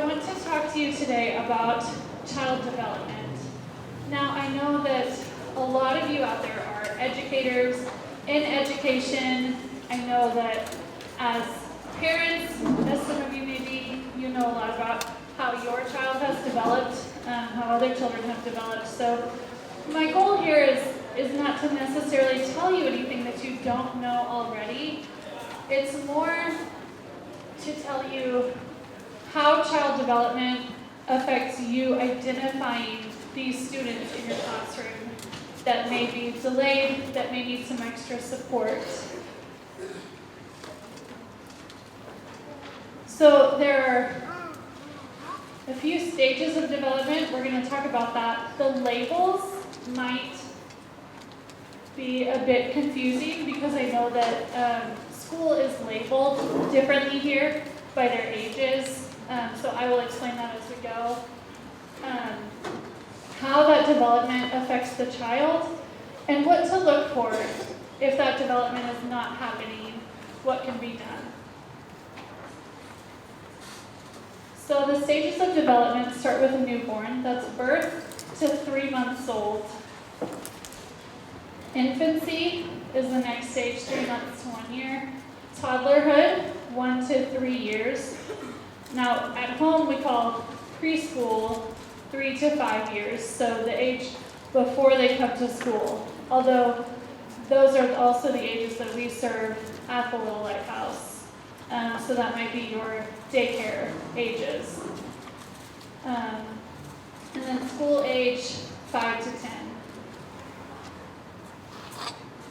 want to talk to you today about child development. Now, I know that a lot of you out there are educators in education. I know that as parents, as some of you may be, you know a lot about how your child has developed, how other children have developed. So my goal here is not to necessarily tell you anything that you don't know already. It's more to tell you how child development affects you identifying these students in your classroom that may be delayed, that may need some extra support. So there are a few stages of development. We're going to talk about that. The labels might be a bit confusing because I know that school is labeled differently here by their ages. So I will explain that as we go. How that development affects the child and what to look for if that development is not happening, what can be done. So the stages of development start with a newborn. That's birth to 3 months old. Infancy is the next stage, 3 months to 1 year. Toddlerhood, 1 to 3 years. Now, at home we call preschool 3 to 5 years, so the age before they come to school. Although those are also the ages that we serve at the Little Lighthouse. So that might be your daycare ages. And then school age 5 to 10.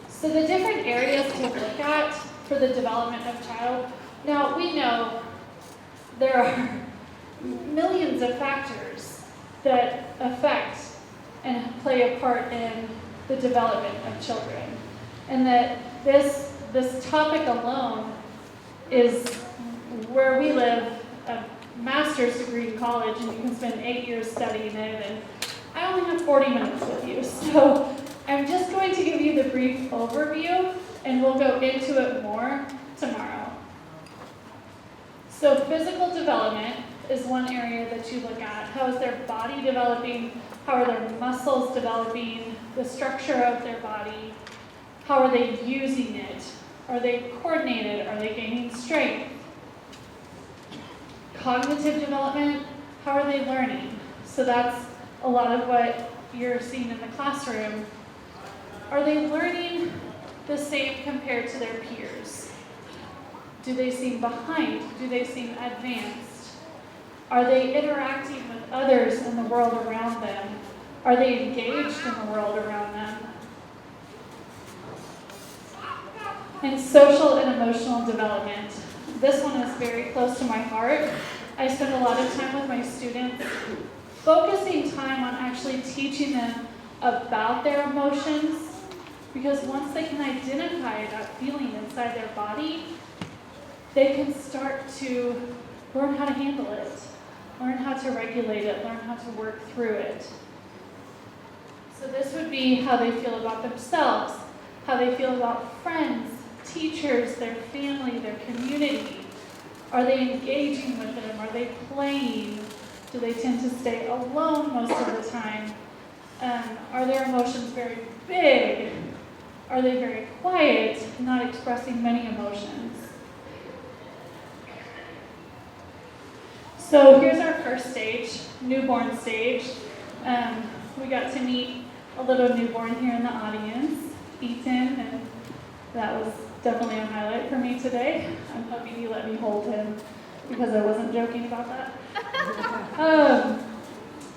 So the different areas to look at for the development of child. Now we know there are millions of factors that affect and play a part in the development of children. And that this topic alone is where we live, a master's degree in college, and you can spend 8 years studying it, and I only have 40 minutes with you. So I'm just going to give you the brief overview, and we'll go into it more tomorrow. So physical development is one area that you look at. How is their body developing? How are their muscles developing? The structure of their body. How are they using it? Are they coordinated? Are they gaining strength? Cognitive development, how are they learning? So that's a lot of what you're seeing in the classroom. Are they learning the same compared to their peers? Do they seem behind? Do they seem advanced? Are they interacting with others in the world around them? Are they engaged in the world around them? And social and emotional development. This one is very close to my heart. I spend a lot of time with my students, focusing time on actually teaching them about their emotions, because once they can identify that feeling inside their body, they can start to learn how to handle it, learn how to regulate it, learn how to work through it. So this would be how they feel about themselves, how they feel about friends, teachers, their family, their community. Are they engaging with them? Are they playing? Do they tend to stay alone most of the time? Are their emotions very big? Are they very quiet, not expressing many emotions? So here's our first stage, newborn stage. We got to meet a little newborn here in the audience, Ethan, and that was definitely a highlight for me today. I'm hoping you let me hold him because I wasn't joking about that.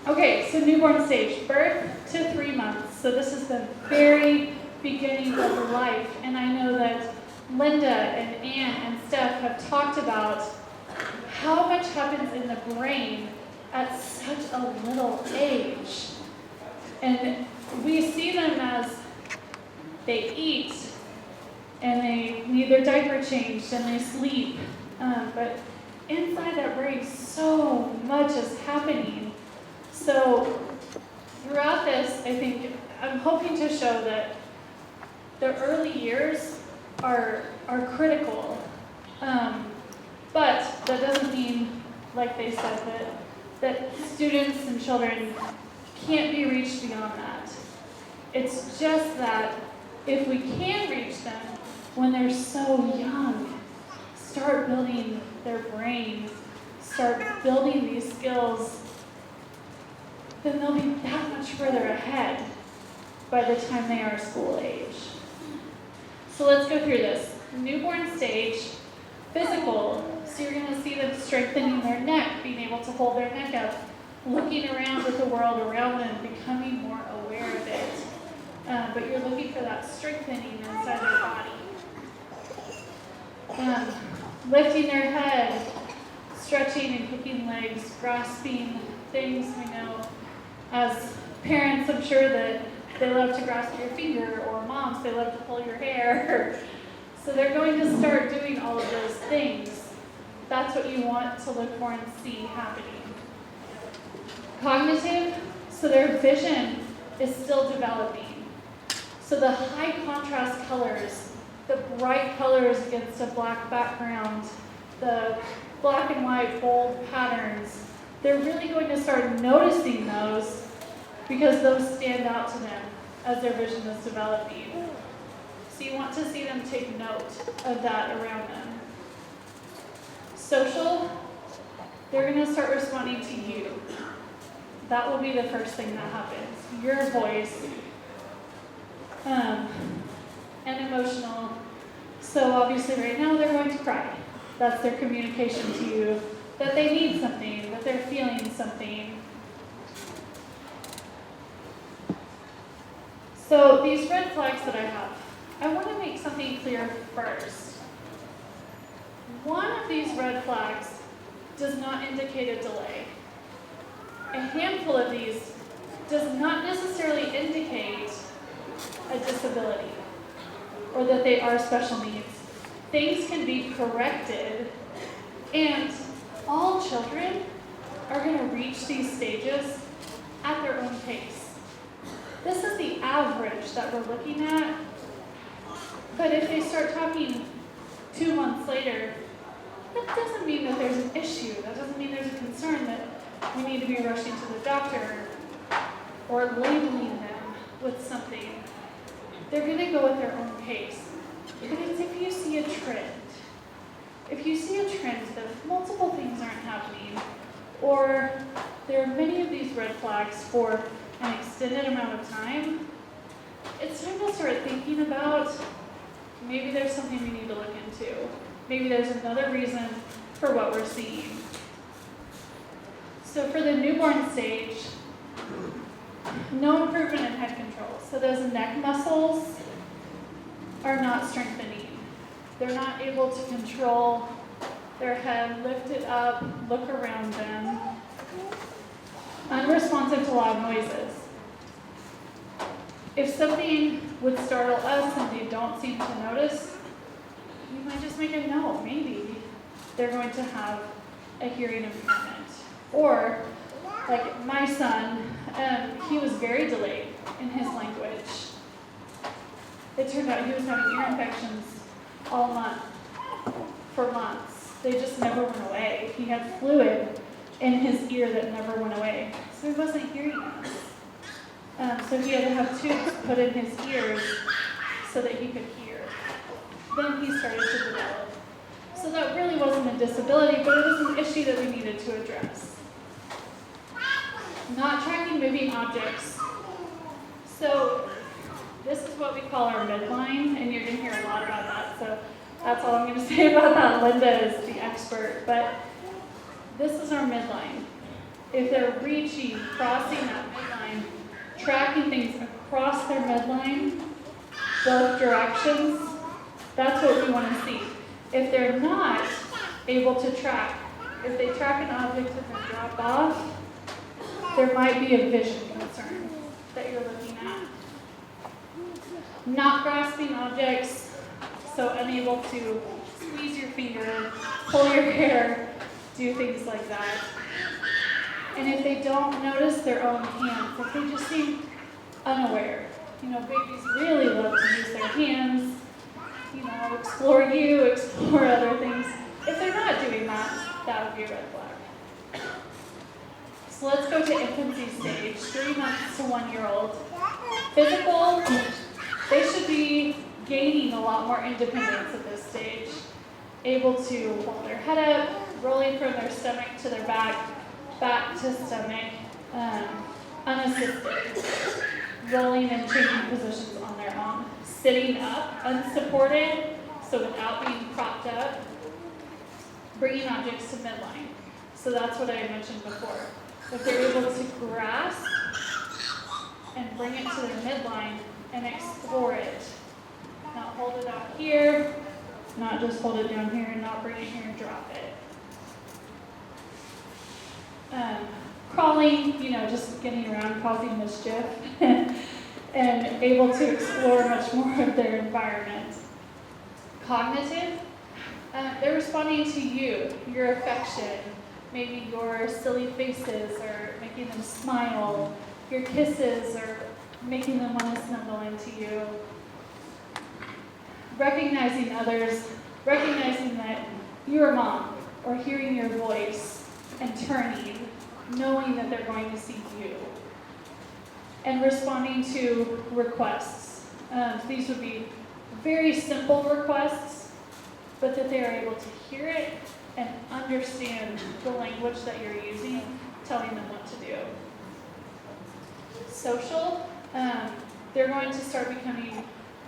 Okay, so newborn stage, birth to 3 months. So this is the very beginning of life. And I know that Linda and Ann and Steph have talked about how much happens in the brain at such a little age. And we see them as they eat, and they need their diaper changed, and they sleep. But inside that brain, so much is happening. So throughout this, I think I'm hoping to show that the early years are critical. But that doesn't mean like they said, that students and children can't be reached beyond that. It's just that if we can reach them when they're so young, start building their brain, start building these skills, then they'll be that much further ahead by the time they are school age. So let's go through this. Newborn stage, physical. So you're going to see them strengthening their neck, being able to hold their neck up, looking around at the world around them, becoming more aware of it. But you're looking for that strengthening inside their body. Lifting their head, stretching and kicking legs, grasping things. We know as parents, I'm sure that they love to grasp your finger, or moms, they love to pull your hair. So they're going to start doing all of those things. That's what you want to look for and see happening. Cognitive, so their vision is still developing. So the high contrast colors, the bright colors against a black background, the black and white bold patterns, they're really going to start noticing those because those stand out to them as their vision is developing. So you want to see them take note of that around them. Social, they're going to start responding to you. That will be the first thing that happens. Your voice. And emotional. So obviously right now they're going to cry. That's their communication to you that they need something, that they're feeling something. So these red flags that I have, I want to make something clear first. One of these red flags does not indicate a delay. A handful of these does not necessarily indicate a disability or that they are special needs. Things can be corrected, and all children are going to reach these stages at their own pace. This is the average that we're looking at, but if they start talking 2 months later, that doesn't mean that there's an issue. That doesn't mean there's a concern that we need to be rushing to the doctor or labeling them with something. They're going to go at their own pace. Because if you see a trend that multiple things aren't happening, or there are many of these red flags for an extended amount of time, it's time to start thinking about maybe there's something we need to look into. Maybe there's another reason for what we're seeing. So for the newborn stage, no improvement in head control. So those neck muscles are not strengthening. They're not able to control their head, lift it up, look around them. Unresponsive to loud noises. If something would startle us and they don't seem to notice, you might just make a note. Maybe they're going to have a hearing impairment. Or, like my son, he was very delayed in his language. It turned out he was having ear infections all month, for months. They just never went away. He had fluid in his ear that never went away. So he wasn't hearing us. So he had to have tubes put in his ears so that he could hear. Then he started to develop. So that really wasn't a disability, but it was an issue that we needed to address. Not tracking moving objects. So this is what we call our midline, and you're going to hear a lot about that. So that's all I'm going to say about that. Linda is the expert, but this is our midline. If they're reaching, crossing that midline, tracking things across their midline, both directions, that's what we want to see. If they're not able to track, if they track an object and they drop off, there might be a vision concern that you're looking at. Not grasping objects, so unable to squeeze your finger, pull your hair, do things like that. And if they don't notice their own hands, if they just seem unaware, babies really love to use their hands, explore other things. If they're not doing that, that would be a red flag. So let's go to infancy stage, 3 months to 1 year old. Physical, they should be gaining a lot more independence at this stage. Able to hold their head up, rolling from their stomach to their back to stomach, unassisted. Rolling and changing positions on their own. Sitting up, unsupported, so without being propped up. Bringing objects to midline. So that's what I mentioned before. If they're able to grasp and bring it to their midline and explore it. Not hold it out here, not just hold it down here and not bring it here and drop it. Crawling, just getting around, causing mischief, and able to explore much more of their environment. Cognitive, they're responding to you, your affection, maybe your silly faces or making them smile, your kisses or making them want to snuggle into you. Recognizing others, recognizing that you're a mom, or hearing your voice and turning, knowing that they're going to see you. And responding to requests. These would be very simple requests, but that they are able to hear it and understand the language that you're using, telling them what to do. Social, they're going to start becoming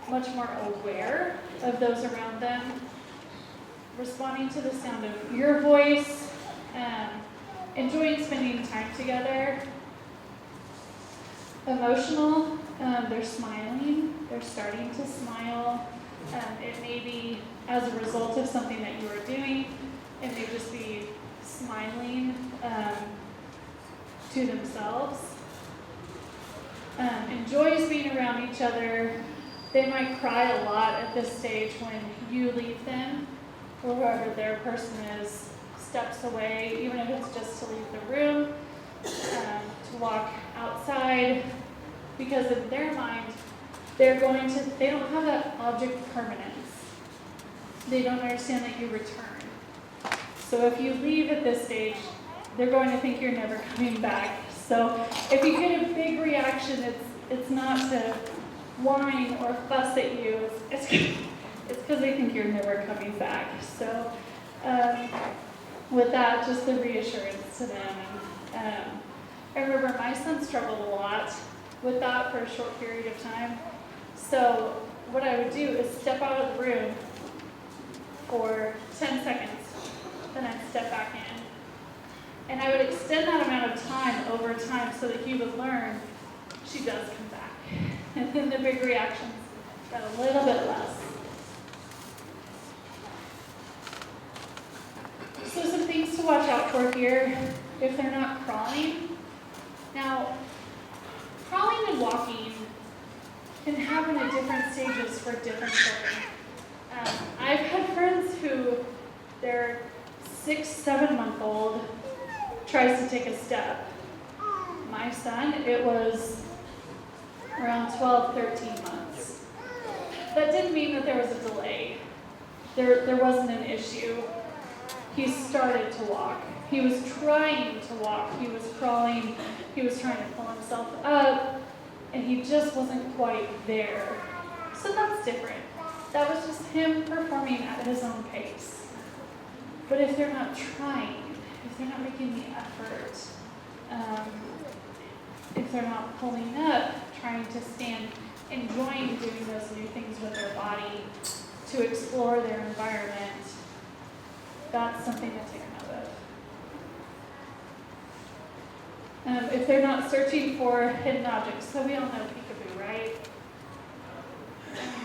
much more aware of those around them, responding to the sound of your voice, enjoying spending time together. Emotional, they're smiling, they're starting to smile. It may be as a result of something that you are doing. It may just be smiling to themselves. Enjoys being around each other. They might cry a lot at this stage when you leave them, or whoever their person is steps away, even if it's just to leave the room, to walk outside, because in their mind, they don't have that object of permanence. They don't understand that you return. So if you leave at this stage, they're going to think you're never coming back. So if you get a big reaction, it's not to whine or fuss at you. It's because they think you're never coming back. So with that, just the reassurance to them. I remember my son struggled a lot with that for a short period of time. So what I would do is step out of the room for 10 seconds, then I'd step back in. And I would extend that amount of time over time so that he would learn she does come back. And then the big reactions got a little bit less. So some things to watch out for here if they're not crawling. Now, crawling and walking can happen at different stages for different children. I've had friends who their 6-7-month-old tries to take a step. My son, it was around 12-13 months. That didn't mean that there was a delay. There wasn't an issue. He started to walk. He was trying to walk. He was crawling. He was trying to pull himself up, and he just wasn't quite there. So that's different. That was just him performing at his own pace. But if they're not trying, if they're not making the effort, if they're not pulling up, trying to stand, enjoying doing those new things with their body to explore their environment, that's something to take note of. If they're not searching for hidden objects, so we all know peekaboo, right?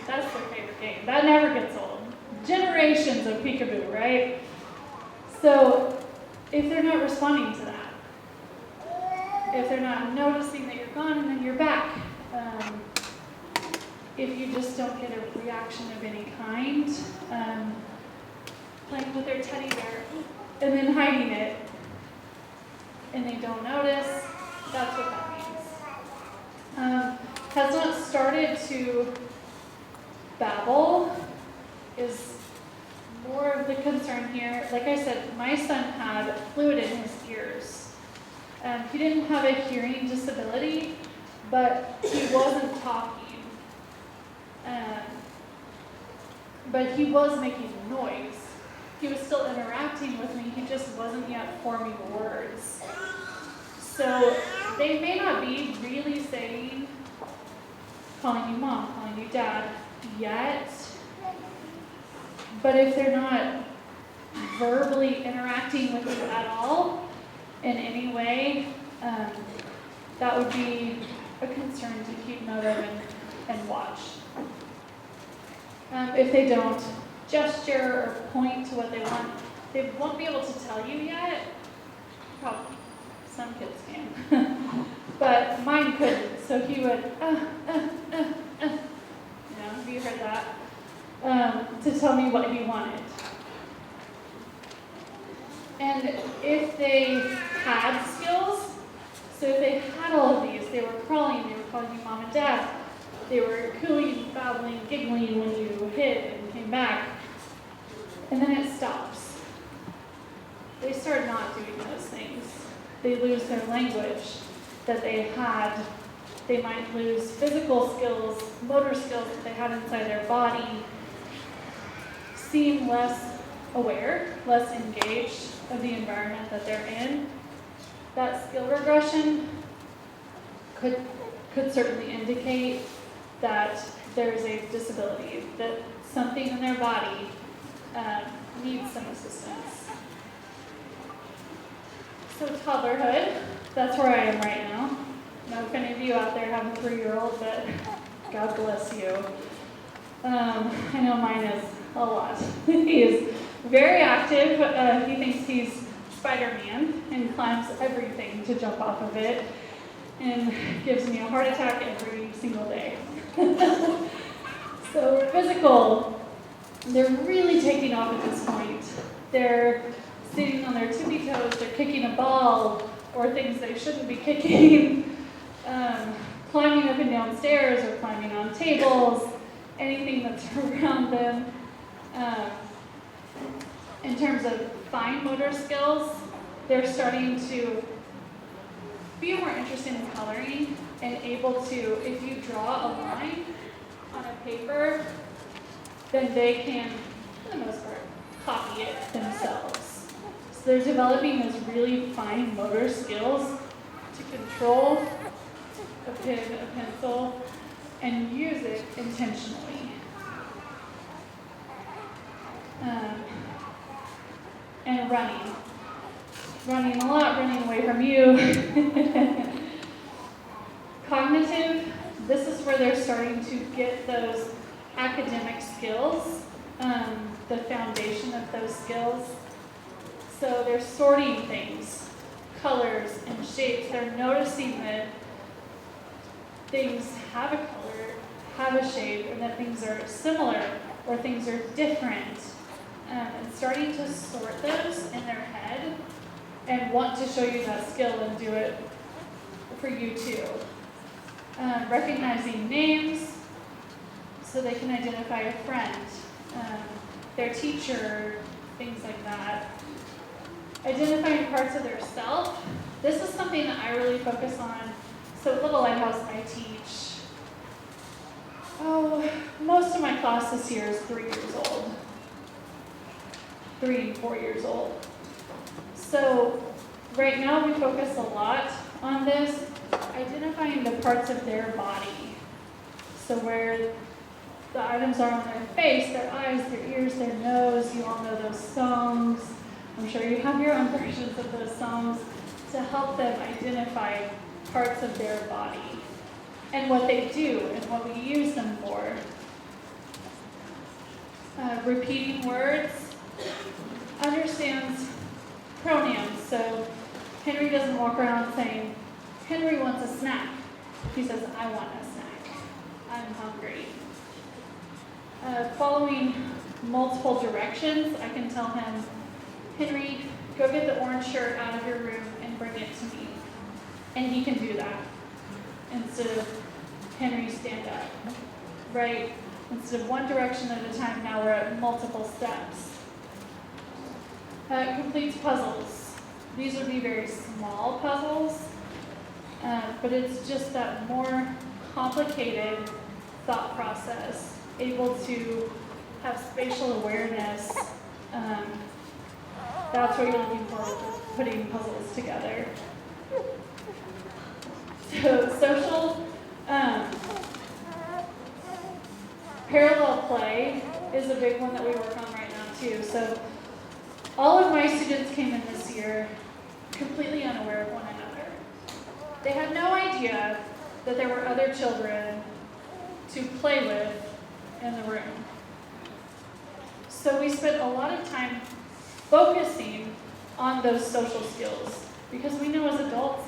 That's their favorite game. That never gets old. Generations of peekaboo, right? So if they're not responding to that, if they're not noticing that you're gone and then you're back, if you just don't get a reaction of any kind, playing with their teddy bear and then hiding it, and they don't notice, that's what that means. Has not started to babble is more of the concern here. Like I said, my son had fluid in his ears. He didn't have a hearing disability, but he wasn't talking. But he was making noise. He was still interacting with me, he just wasn't yet forming words. So they may not be really saying, calling you mom, calling you dad yet, but if they're not verbally interacting with you at all in any way, that would be a concern to keep note of and watch. If they don't gesture or point to what they want, they won't be able to tell you yet. Probably. Some kids can. But mine couldn't. So he would, have you heard that? To tell me what he wanted. And if they had skills, so if they had all of these, they were crawling, they were calling you mom and dad, they were cooing, babbling, giggling when you hit and came back, and then it stops. They start not doing those things. They lose their language that they had. They might lose physical skills, motor skills that they had inside their body, seem less aware, less engaged of the environment that they're in. That skill regression could certainly indicate that there is a disability, that something in their body needs some assistance. So toddlerhood, that's where I am right now. I know if any of you out there have a 3-year-old, but God bless you. I know mine is a lot. He is very active. He thinks he's Spider-Man and climbs everything to jump off of it and gives me a heart attack every single day. So physical, they're really taking off at this point. They're sitting on their tippy toes, they're kicking a ball or things they shouldn't be kicking, climbing up and down stairs or climbing on tables, anything that's around them. In terms of fine motor skills, they're starting to be more interested in coloring and able to, if you draw a line on a paper, then they can, for the most part, copy it themselves. So they're developing those really fine motor skills to control a pen, a pencil, and use it intentionally. And running a lot, running away from you. Cognitive, this is where they're starting to get those academic skills, the foundation of those skills. So they're sorting things, colors and shapes. They're noticing that things have a color, have a shape, and that things are similar or things are different. And starting to sort those in their head and want to show you that skill and do it for you too. Recognizing names so they can identify a friend, their teacher, things like that. Identifying parts of their self. This is something that I really focus on. So at Little Lighthouse, I teach, most of my class this year is 3 years old. 3 and 4 years old. So right now we focus a lot on this, identifying the parts of their body. So where the items are on their face, their eyes, their ears, their nose. You all know those songs. I'm sure you have your own versions of those songs to help them identify parts of their body and what they do and what we use them for. Repeating words. Understands pronouns. So Henry doesn't walk around saying, Henry wants a snack. He says, I want a snack. I'm hungry. Following multiple directions, I can tell him, Henry, go get the orange shirt out of your room and bring it to me. And he can do that. Instead of Henry, stand up. Right? Instead of one direction at a time, now we're at multiple steps. Completes puzzles. These would be very small puzzles, but it's just that more complicated thought process, able to have spatial awareness. That's what you're looking for with putting puzzles together. So social parallel play is a big one that we work on right now too. So all of my students came in this year completely unaware of one another. They had no idea that there were other children to play with in the room. So we spent a lot of time focusing on those social skills because we know as adults,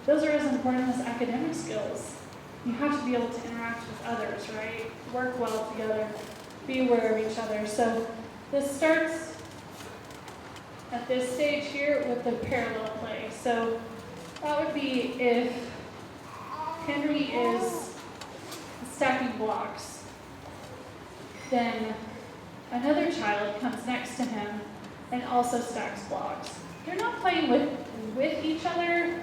those are as important as academic skills. You have to be able to interact with others, right? Work well together, be aware of each other. So this starts at this stage here with the parallel play. So that would be if Henry is stacking blocks, then another child comes next to him and also stacks blocks. They're not playing with each other,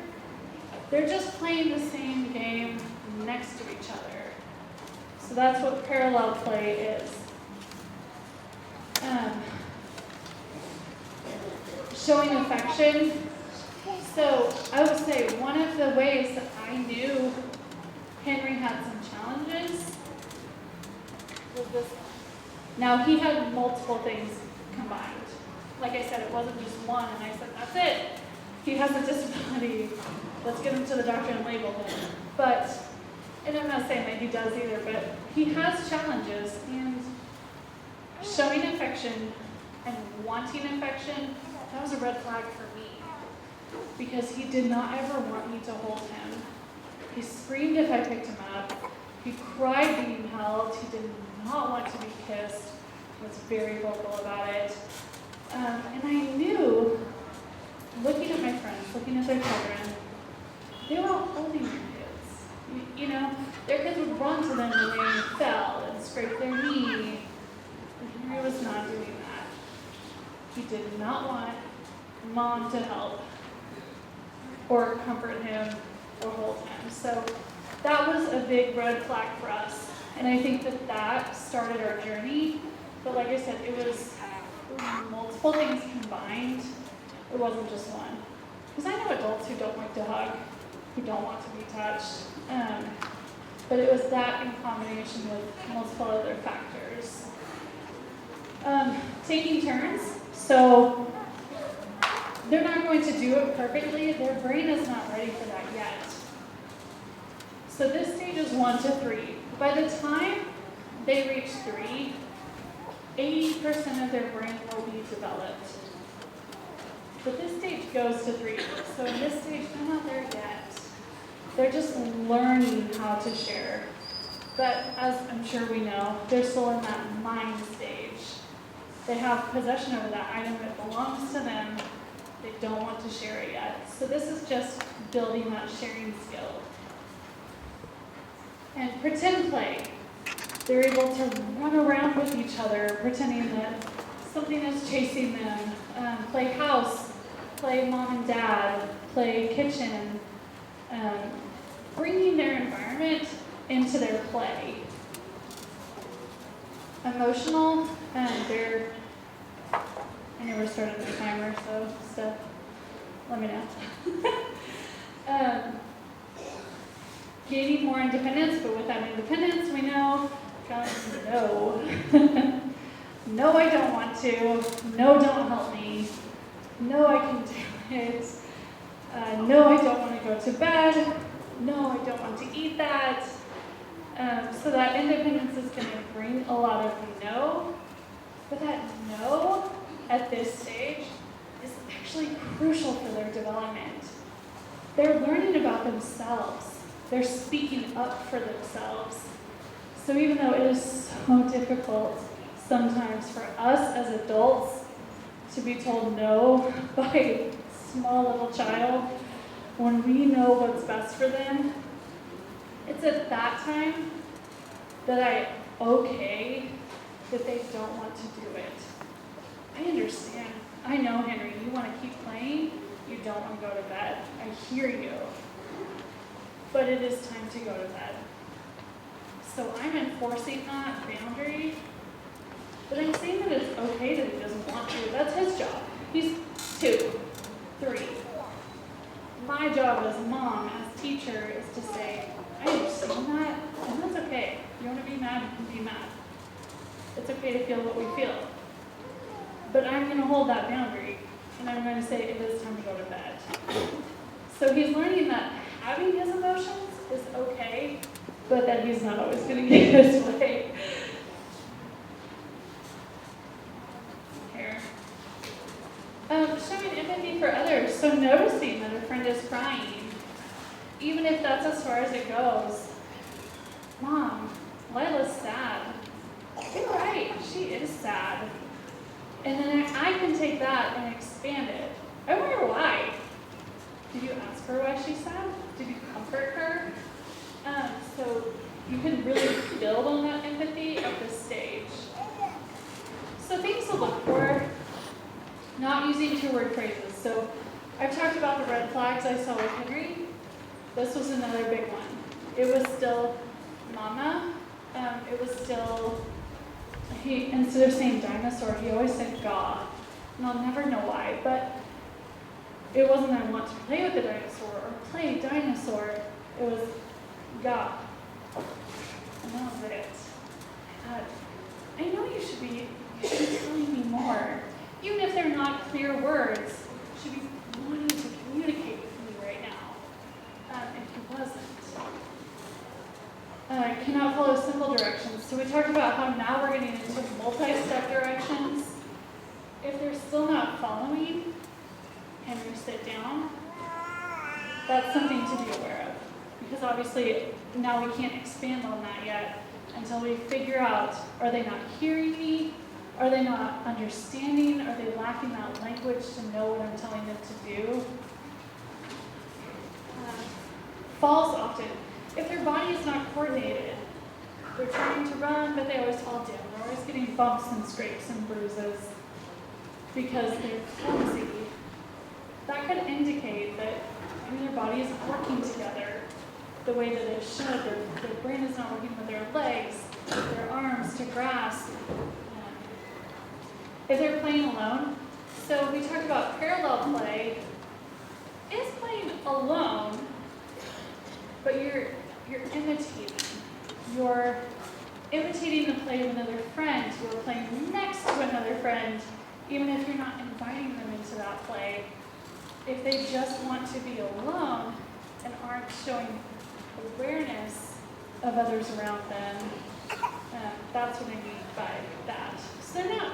they're just playing the same game next to each other. So that's what parallel play is. Showing affection. So I would say one of the ways that I knew Henry had some challenges was this one. Now he had multiple things combined. Like I said, it wasn't just one, and I said, that's it. He has a disability. Let's get him to the doctor and label him. But, and I'm not saying that he does either, but he has challenges, and showing affection and wanting affection, that was a red flag for me. Because he did not ever want me to hold him. He screamed if I picked him up. He cried being held. He did not want to be kissed. He was very vocal about it. And I knew, looking at my friends, looking at their children, they were all holding their kids. You know, their kids would run to them when they fell and scrape their knee. And Henry was not doing that. He did not want mom to help or comfort him or hold him. So that was a big red flag for us. And I think that started our journey. But like I said, it was multiple things combined. It wasn't just one. Because I know adults who don't like to hug, who don't want to be touched. But it was that in combination with multiple other factors. Taking turns. So they're not going to do it perfectly. Their brain is not ready for that yet. So this stage is 1 to 3. By the time they reach 3, 80% of their brain will be developed. But this stage goes to 3. So in this stage, they're not there yet. They're just learning how to share. But as I'm sure we know, they're still in that mind stage. They have possession over that item that belongs to them. They don't want to share it yet. So this is just building that sharing skill. And pretend play. They're able to run around with each other, pretending that something is chasing them. Play house, play mom and dad, play kitchen. Bringing their environment into their play. Emotional, I never started the timer, so Steph, let me know. Gaining more independence, but without independence, we know, no. No, I don't want to. No, don't help me. No, I can do it. No, I don't want to go to bed. No, I don't want to eat that. So that independence is going to bring a lot of no. But that no at this stage is actually crucial for their development. They're learning about themselves. They're speaking up for themselves. So even though it is so difficult sometimes for us as adults to be told no by a small little child, when we know what's best for them, it's at that time that I okay that they don't want to do it. I understand. I know, Henry, you want to keep playing, you don't want to go to bed. I hear you. But it is time to go to bed. So I'm enforcing that boundary, but I'm saying that it's okay that he doesn't want to. That's his job. He's 2, 3. My job as mom, as teacher, is to say, I understand that, and that's okay. You want to be mad, you can be mad. It's okay to feel what we feel. But I'm going to hold that boundary, and I'm going to say it is time to go to bed. So he's learning that having his emotions is okay, but that he's not always going to get his way. Here. Showing empathy for others. So noticing that a friend is crying, even if that's as far as it goes. Mom, Lila's sad. You're right, she is sad. And then I can take that and expand it. I wonder why. Did you ask her why she's sad? Did you comfort her? So you can really build on that empathy at this stage. So things to look for, not using 2-word phrases. So I've talked about the red flags I saw with Henry. This was another big one. It was still mama. It was still, instead of saying dinosaur, he always said God. And I'll never know why, but it wasn't I want to play with the dinosaur or play dinosaur. It was God. And that was it. I know you should be telling me more. Even if they're not clear words, you should be wanting to communicate with me right now. If he wasn't. Cannot follow simple directions. So we talked about how now we're getting into multi-step directions. If they're still not following, Henry, sit down. That's something to be aware of. Because obviously now we can't expand on that yet until we figure out, are they not hearing me? Are they not understanding? Are they lacking that language to know what I'm telling them to do? Falls often. If their body is not coordinated, they're trying to run, but they always fall down. They're always getting bumps and scrapes and bruises because they're clumsy. That could indicate that their body isn't working together the way that it should. Their brain is not working with their legs, their arms to grasp. If they're playing alone, so we talked about parallel play, is playing alone, but you're imitating. You're imitating the play of another friend. You're playing next to another friend, even if you're not inviting them into that play. If they just want to be alone and aren't showing awareness of others around them, that's what I mean by that. So they're not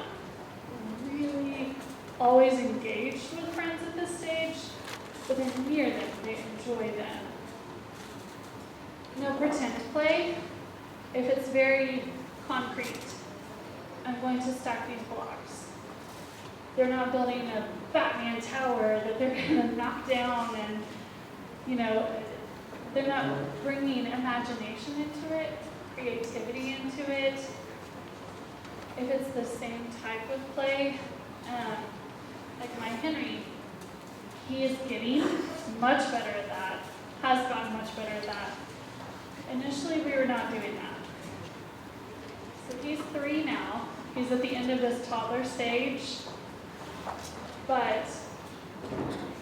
really always engaged with friends at this stage, but they're near them, they enjoy them. No pretend play. If it's very concrete, I'm going to stack these blocks. They're not building a Batman tower that they're going to knock down and, they're not bringing imagination into it, creativity into it. If it's the same type of play, like my Henry, he is getting much better at that, has gotten much better at that. Initially, we were not doing that. So he's 3 now. He's at the end of his toddler stage, but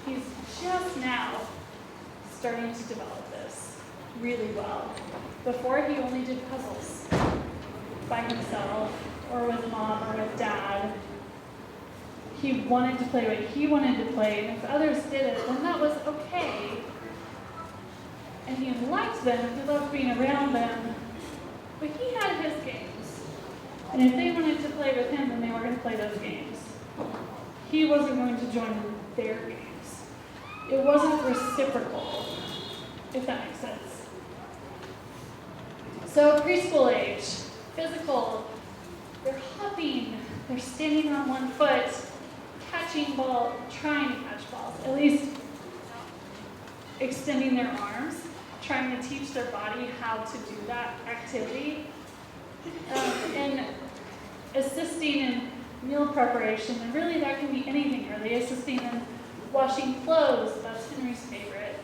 he's just now starting to develop this really well. Before, he only did puzzles by himself or with mom or with dad. He wanted to play what he wanted to play, and if others did it, then that was okay. And he liked them, he loved being around them, but he had his games. And if they wanted to play with him, then they were going to play those games. He wasn't going to join their games. It wasn't reciprocal, if that makes sense. So preschool age, physical, they're hopping, they're standing on one foot, catching ball, trying to catch balls, at least extending their arms, trying to teach their body how to do that activity, and assisting in meal preparation, and really that can be anything, really, assisting in Washing clothes, that's Henry's favorite.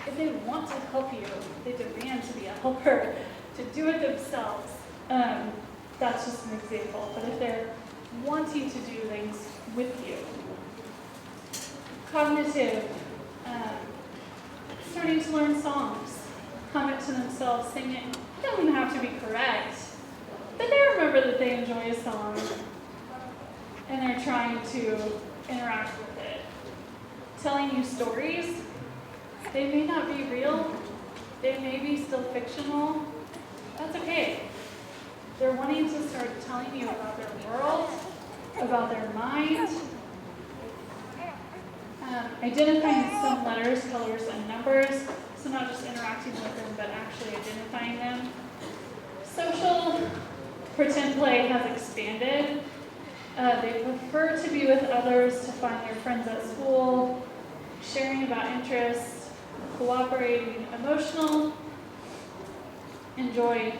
If they want to help you, they demand to be a helper, to do it themselves. That's just an example. But if they're wanting to do things with you. Cognitive, starting to learn songs, comment to themselves, sing it. It doesn't have to be correct, but they remember that they enjoy a song and they're trying to interact with it. Telling you stories, they may not be real, they may be still fictional. That's okay. They're wanting to start telling you about their world, about their mind, identifying some letters, colors, and numbers. So not just interacting with them, but actually identifying them. Social pretend play has expanded. They prefer to be with others, to find their friends at school, sharing about interests, cooperating, emotional, enjoy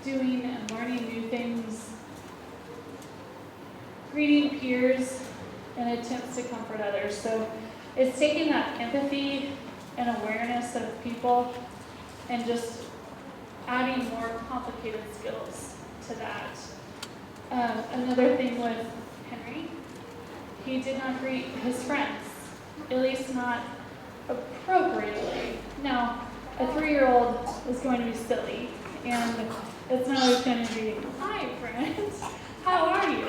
doing and learning new things, greeting peers, and attempts to comfort others. So it's taking that empathy and awareness of people and just adding more complicated skills to that. Another thing with Henry, he did not greet his friends, at least not appropriately. Now, a 3-year-old is going to be silly, and it's not always going to be, "Hi, friends, how are you?"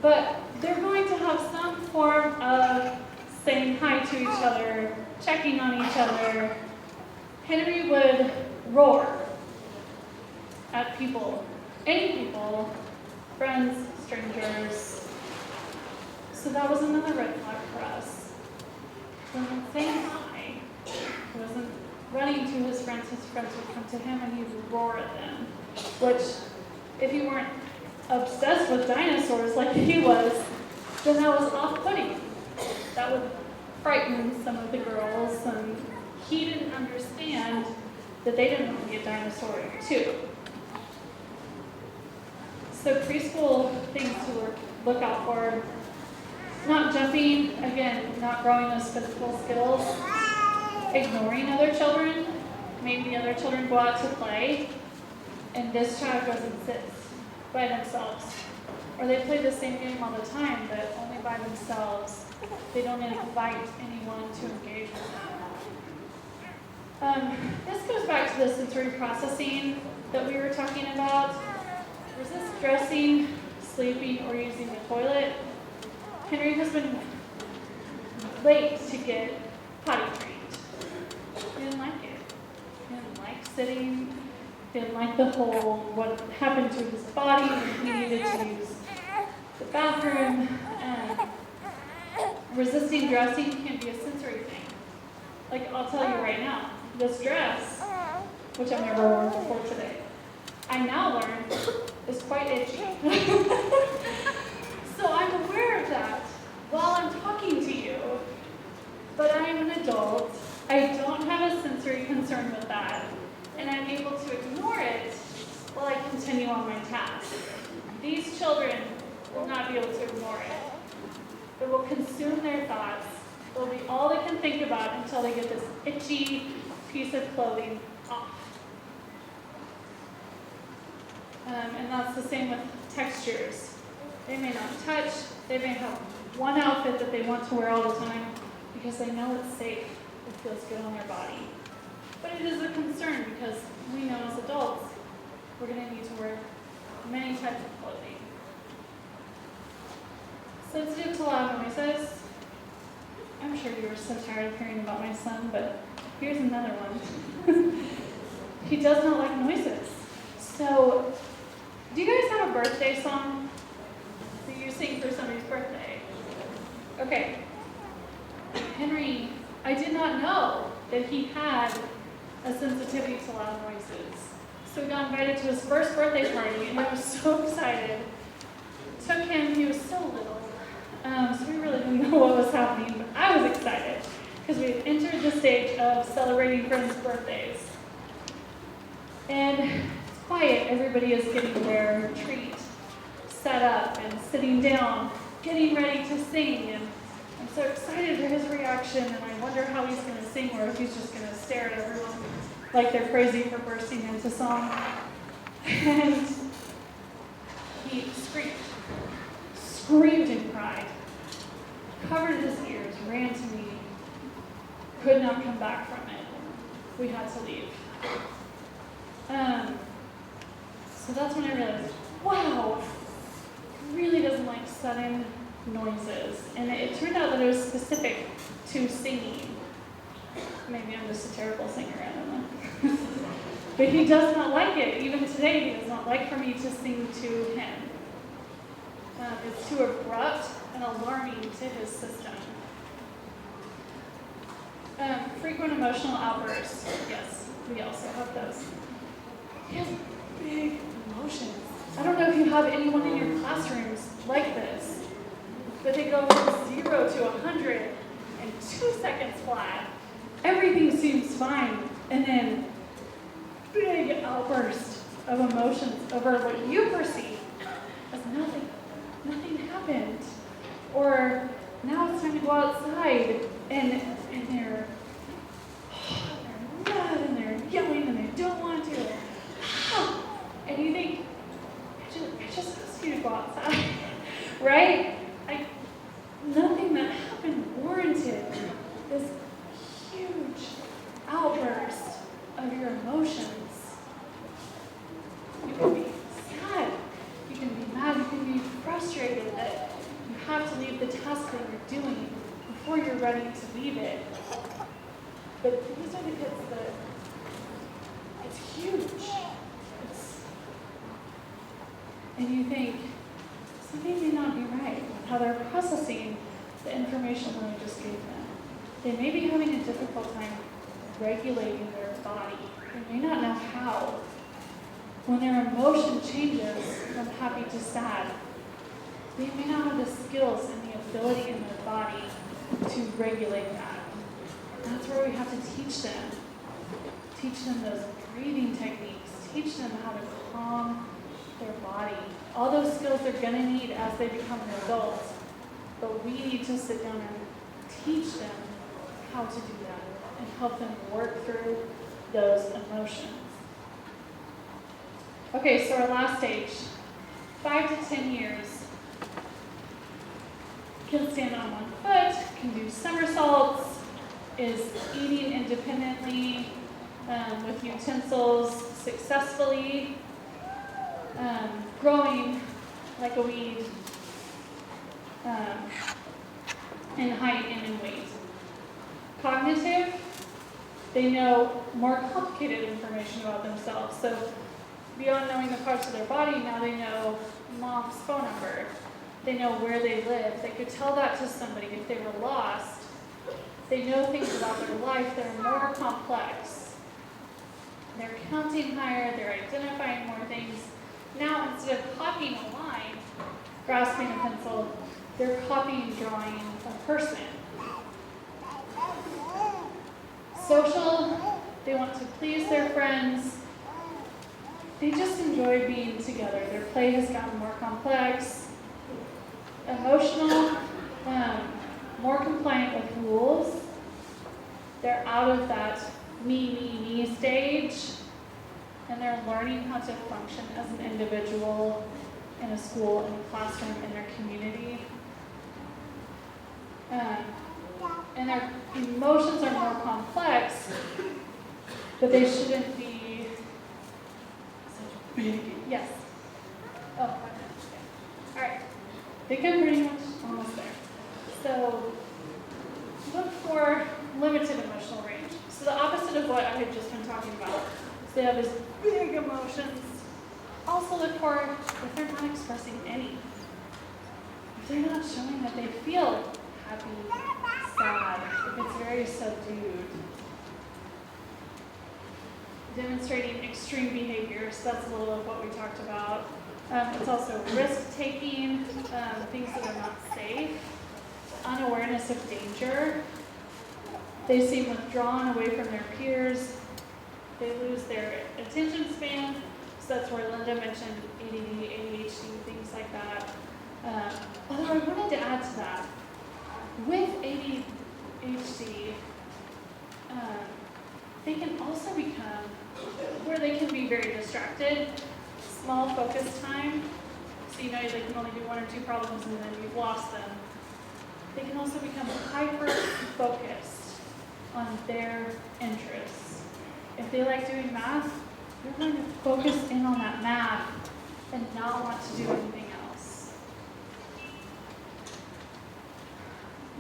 But they're going to have some form of saying hi to each other, checking on each other. Henry would roar at people, any people, friends, strangers. So that was another red flag for us. He wasn't saying hi. He wasn't running to his friends would come to him and he would roar at them. Which, if you weren't obsessed with dinosaurs like he was, then that was off-putting. That would frighten some of the girls, and he didn't understand that they didn't want to be a dinosaur too. So preschool things to look out for: not jumping, again, not growing those physical skills, ignoring other children. Maybe the other children go out to play, and this child goes and sits by themselves. Or they play the same game all the time, but only by themselves. They don't invite anyone to engage with them. This goes back to the sensory processing that we were talking about. Resist dressing, sleeping, or using the toilet. Henry has been late to get potty trained. He didn't like it. He didn't like sitting. He didn't like the whole what happened to his body when he needed to use the bathroom. Resisting dressing can be a sensory thing. Like, I'll tell you right now, this dress, which I've never worn before today, I now learn is quite itchy. So I'm aware of that while I'm talking to you, but I'm an adult. I don't have a sensory concern with that, and I'm able to ignore it while I continue on my task. These children will not be able to ignore it. It will consume their thoughts. It will be all they can think about until they get this itchy piece of clothing off. And that's the same with textures. They may not touch. They may have one outfit that they want to wear all the time because they know it's safe. It feels good on their body. But it is a concern because we know as adults we're going to need to wear many types of clothing. Sensitive to loud noises. I'm sure you were so tired of hearing about my son, but here's another one. He does not like noises. So, do you guys have a birthday song that you sing for somebody's birthday? Okay. Henry, I did not know that he had a sensitivity to loud noises. So we got invited to his first birthday party, and I was so excited. Took him, he was so little. So we really didn't know what was happening, but I was excited because we had entered the stage of celebrating friends' birthdays. And it's quiet, everybody is getting their treat set up and sitting down, getting ready to sing, and I'm so excited for his reaction, and I wonder how he's going to sing, or if he's just going to stare at everyone like they're crazy for bursting into song. And he screamed and cried, covered his ears, ran to me, could not come back from it. We had to leave. So that's when I realized, wow, he really doesn't like sudden noises. And it turned out that it was specific to singing. Maybe I'm just a terrible singer, I don't know. But he does not like it. Even today, he does not like for me to sing to him. It's too abrupt and alarming to his system. Frequent emotional outbursts. Yes, we also have those. He has big emotions. I don't know if you have anyone in your classrooms like this, but they go from 0 to 100 in 2 seconds flat. Everything seems fine, and then big outburst of emotions over what you perceive as nothing. Nothing happened. Or now it's time to go outside, and they're mad, and they're yelling, and they don't want to. And you think, I just asked you to go outside, right? Nothing that happened warranted this huge outburst of your emotions. You can be sad, you can be mad, you can be frustrated that you have to leave the task that you're doing before you're ready to leave it. But these are the kids that it's huge. And you think, something may not be right with how they're processing the information that I just gave them. They may be having a difficult time regulating their body. They may not know how. When their emotion changes from happy to sad, they may not have the skills and the ability in their body to regulate that. And that's where we have to teach them. Teach them those breathing techniques. Teach them how to calm their body. All those skills they're going to need as they become an adult. But we need to sit down and teach them how to do that and help them work through those emotions. Okay, so our last stage, 5 to 10 years, can stand on one foot, can do somersaults, is eating independently with utensils successfully, growing like a weed in height and in weight. Cognitive, they know more complicated information about themselves. So beyond knowing the parts of their body, now they know mom's phone number. They know where they live. They could tell that to somebody if they were lost. They know things about their life that are more complex. They're counting higher, they're identifying more things. Now, instead of copying a line, grasping a pencil, they're copying and drawing a person. Social, they want to please their friends. They just enjoy being together. Their play has gotten more complex. Emotional, more compliant with rules. They're out of that me stage, and they're learning how to function as an individual in a school, in a classroom, in their community. And their emotions are more complex, but they shouldn't be such big. Yes? Oh, 5 minutes. Okay. All right. I think I'm pretty much almost there. So look for limited emotional range. So the opposite of what I had just been talking about. So they have these big emotions. Also look for if they're not expressing any. If they're not showing that they feel happy, sad, if it's very subdued. Demonstrating extreme behaviors, that's a little of what we talked about. It's also risk-taking, things that are not safe, unawareness of danger. They seem withdrawn away from their peers. They lose their attention span. So that's where Linda mentioned ADD, ADHD, things like that. Although I wanted to add to that, with ADHD, they can also become where they can be very distracted, small focus time, so you know they can only do 1 or 2 problems and then you've lost them. They can also become hyper-focused on their interests. If they like doing math, you're going to focus in on that math and not want to do anything else.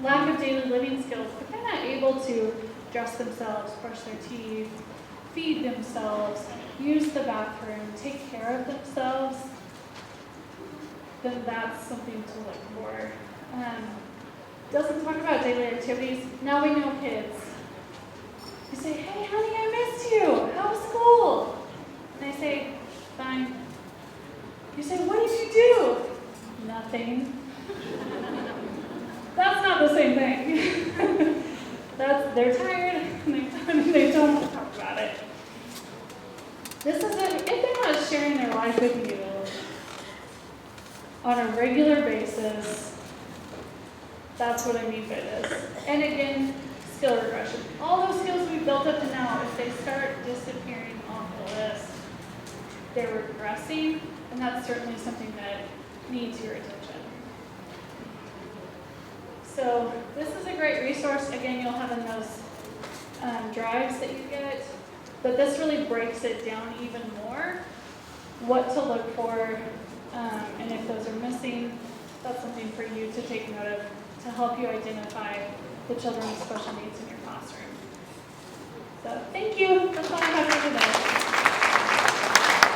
Lack of daily living skills. If they're not able to dress themselves, brush their teeth, feed themselves, use the bathroom, take care of themselves, then that's something to look for. Doesn't talk about daily activities. Now we know kids. You say, hey, honey, I missed you. How was school? And they say, fine. You say, what did you do? Nothing. That's not the same thing. They're tired, and they don't want to talk about it. This is if they're not sharing their life with you on a regular basis, that's what I mean by this. And again, skill regression. All those skills we've built up to now, if they start disappearing off the list, they're regressing, and that's certainly something that needs your attention. So this is a great resource. Again, you'll have in those drives that you get, but this really breaks it down even more, what to look for, and if those are missing, that's something for you to take note of to help you identify the children with special needs in your classroom. So thank you. That's all I have for today.